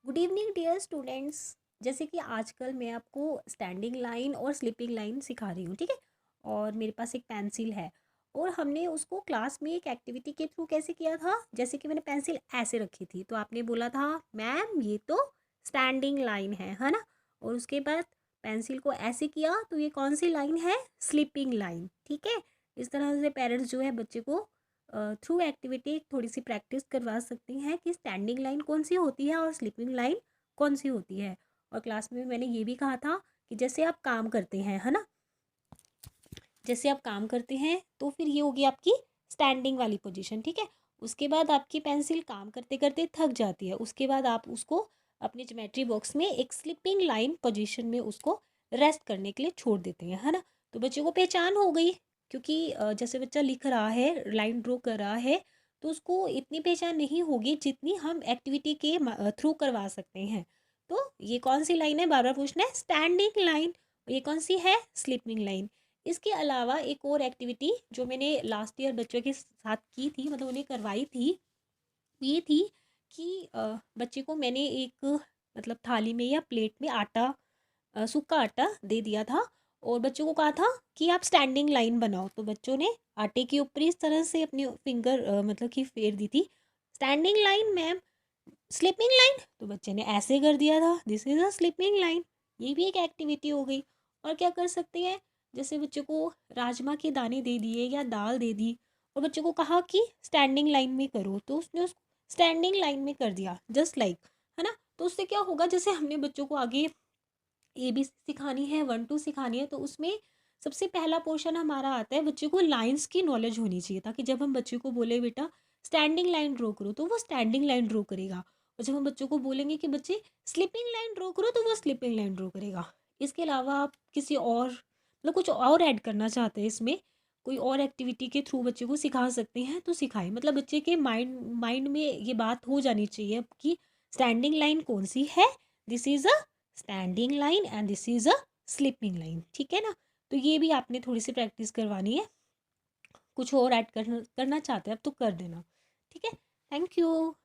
Good evening dear students. जैसे कि आजकल मैं आपको स्टैंडिंग लाइन और स्लीपिंग लाइन सिखा रही हूँ, ठीक है। और मेरे पास एक पेंसिल है और हमने उसको क्लास में एक एक्टिविटी के थ्रू कैसे किया था। जैसे कि मैंने पेंसिल ऐसे रखी थी तो आपने बोला था मैम ये तो स्टैंडिंग लाइन है ना। और उसके बाद पेंसिल को ऐसे किया तो ये कौन सी लाइन है, स्लीपिंग लाइन, ठीक है। इस तरह से पेरेंट्स जो है बच्चे को थ्रू एक्टिविटी थोड़ी सी प्रैक्टिस करवा सकती हैं कि स्टैंडिंग लाइन कौन सी होती है और स्लीपिंग लाइन कौन सी होती है। और क्लास में मैंने ये भी कहा था कि जैसे आप काम करते हैं, है ना, जैसे आप काम करते हैं तो फिर ये होगी आपकी स्टैंडिंग वाली पोजीशन, ठीक है। उसके बाद आपकी पेंसिल काम करते करते थक जाती है, उसके बाद आप उसको अपने ज्योमेट्री बॉक्स में एक स्लिपिंग लाइन पोजीशन में उसको रेस्ट करने के लिए छोड़ देते हैं, है ना। तो बच्चों को पहचान हो गई, क्योंकि जैसे बच्चा लिख रहा है, लाइन ड्रॉ कर रहा है, तो उसको इतनी पहचान नहीं होगी जितनी हम एक्टिविटी के थ्रू करवा सकते हैं। तो ये कौन सी लाइन है, बार बार पूछना है, स्टैंडिंग लाइन। ये कौन सी है, स्लिपिंग लाइन। इसके अलावा एक और एक्टिविटी जो मैंने लास्ट ईयर बच्चों के साथ की थी, मतलब उन्हें करवाई थी, ये थी कि बच्चे को मैंने एक मतलब थाली में या प्लेट में आटा, सूखा आटा दे दिया था और बच्चों को कहा था कि आप स्टैंडिंग लाइन बनाओ। तो बच्चों ने आटे के ऊपर इस तरह से अपनी फिंगर मतलब कि फेर दी थी, standing line ma'am, sleeping line. तो बच्चे ने ऐसे कर दिया था, this is a sleeping line. ये भी एक एक्टिविटी हो गई। और क्या कर सकते हैं, जैसे बच्चे को राजमा के दाने दे दिए या दाल दे दी और बच्चे को कहा कि स्टैंडिंग लाइन में करो, तो उसने उसको स्टैंडिंग लाइन में कर दिया, जस्ट लाइक, है ना। तो उससे क्या होगा, जैसे हमने बच्चों को आगे ए बी सिखानी है, 1 2 सिखानी है, तो उसमें सबसे पहला पोर्शन हमारा आता है, बच्चे को लाइंस की नॉलेज होनी चाहिए, ताकि जब हम बच्चे को बोले बेटा स्टैंडिंग लाइन ड्रॉ करो तो वो स्टैंडिंग लाइन ड्रॉ करेगा। और जब हम बच्चों को बोलेंगे कि बच्चे स्लिपिंग लाइन ड्रॉ करो तो वो स्लिपिंग लाइन ड्रॉ करेगा। इसके अलावा आप किसी और मतलब कुछ और ऐड करना चाहते हैं इसमें, कोई और एक्टिविटी के थ्रू बच्चे को सिखा सकते हैं तो सिखाएं। मतलब बच्चे के माइंड माइंड में ये बात हो जानी चाहिए कि स्टैंडिंग लाइन कौन सी है, this is a standing line and this is a sleeping line, ठीक है ना। तो ये भी आपने थोड़ी सी प्रैक्टिस करवानी है। कुछ और ऐड करना करना चाहते हैं आप तो कर देना, ठीक है। Thank you.